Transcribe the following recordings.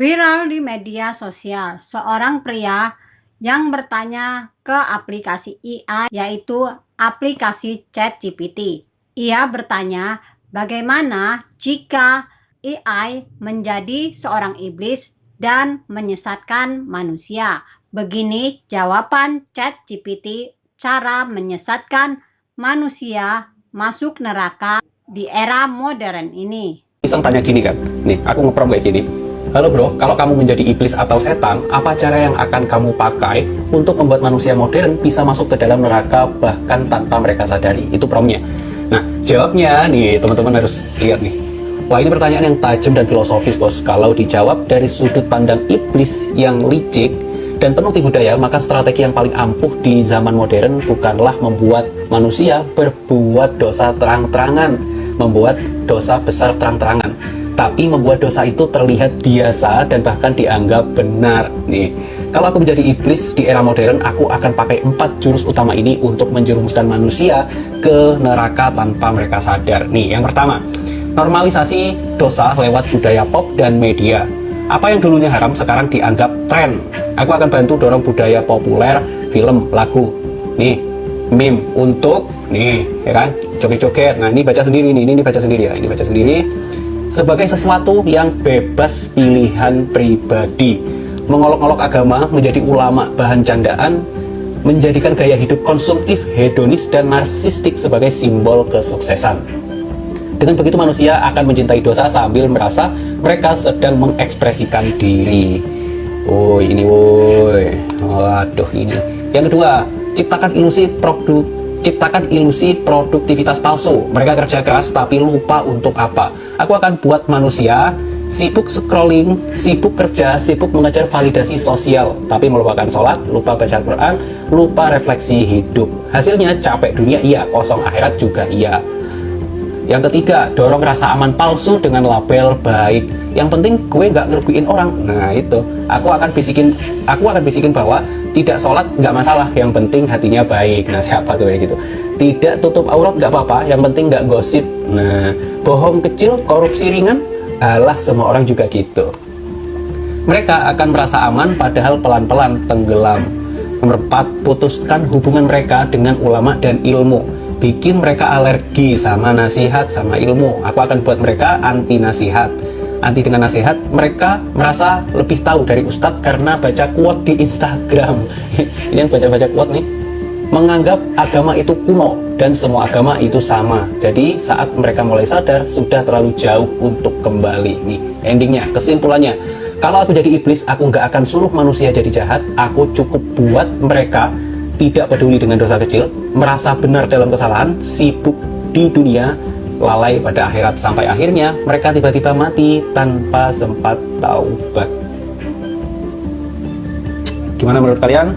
Viral di media sosial, seorang pria yang bertanya ke aplikasi AI, yaitu aplikasi ChatGPT. Ia bertanya, bagaimana jika AI menjadi seorang iblis dan menyesatkan manusia? Begini jawaban ChatGPT, cara menyesatkan manusia masuk neraka di era modern ini. Iseng tanya gini kan, nih aku ngeprom kayak gini. Halo bro, kalau kamu menjadi iblis atau setan, apa cara yang akan kamu pakai untuk membuat manusia modern bisa masuk ke dalam neraka bahkan tanpa mereka sadari? Itu promnya. Nah, jawabnya nih teman-teman harus lihat nih. Wah, ini pertanyaan yang tajam dan filosofis bos. Kalau dijawab dari sudut pandang iblis yang licik dan penuh tipu daya, maka strategi yang paling ampuh di zaman modern bukanlah membuat manusia berbuat dosa terang-terangan, membuat dosa besar terang-terangan, tapi membuat dosa itu terlihat biasa dan bahkan dianggap benar. Nih, kalau aku menjadi iblis di era modern, aku akan pakai 4 jurus utama ini untuk menjerumuskan manusia ke neraka tanpa mereka sadar. Nih, yang pertama, normalisasi dosa lewat budaya pop dan media. Apa yang dulunya haram sekarang dianggap tren. Aku akan bantu dorong budaya populer, film, lagu, nih, meme untuk nih, ya kan, joget-joget. Nah, ini baca sendiri nih, ini baca sendiri ya, ini baca sendiri sebagai sesuatu yang bebas pilihan pribadi. Mengolok-olok agama, menjadi ulama bahan candaan, menjadikan gaya hidup konsumtif, hedonis dan narsistik sebagai simbol kesuksesan. Dengan begitu manusia akan mencintai dosa sambil merasa mereka sedang mengekspresikan diri. Woi, ini woi. Waduh, ini. Yang kedua, ciptakan ilusi produktivitas palsu. Mereka kerja keras tapi lupa untuk apa. Aku akan buat manusia sibuk scrolling, sibuk kerja, sibuk mengejar validasi sosial, tapi melupakan sholat, lupa baca Al-Quran, lupa refleksi hidup. Hasilnya capek dunia iya, kosong akhirat juga iya. Yang ketiga, dorong rasa aman palsu dengan label baik. Yang penting gue nggak ngerugiin orang. Nah itu, aku akan bisikin bahwa tidak sholat nggak masalah, yang penting hatinya baik. Nah, siapa tuh kayak gitu? Tidak tutup aurat nggak apa-apa, yang penting nggak gosip. Nah, bohong kecil, korupsi ringan, alah semua orang juga gitu. Mereka akan merasa aman padahal pelan-pelan tenggelam. Nomor 4, putuskan hubungan mereka dengan ulama dan ilmu. Bikin mereka alergi sama nasihat, sama ilmu. Aku akan buat mereka anti nasihat. Anti dengan nasihat, mereka merasa lebih tahu dari ustadz karena baca quote di Instagram. Ini yang baca-baca quote nih. Menganggap agama itu kuno dan semua agama itu sama. Jadi saat mereka mulai sadar, sudah terlalu jauh untuk kembali. Nih endingnya, kesimpulannya, kalau aku jadi iblis, aku nggak akan suruh manusia jadi jahat. Aku cukup buat mereka tidak peduli dengan dosa kecil, merasa benar dalam kesalahan, sibuk di dunia, lalai pada akhirat, sampai akhirnya mereka tiba-tiba mati tanpa sempat taubat. Gimana menurut kalian?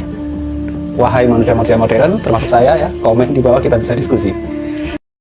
Wahai manusia-manusia modern, termasuk saya ya, komen di bawah, kita bisa diskusi.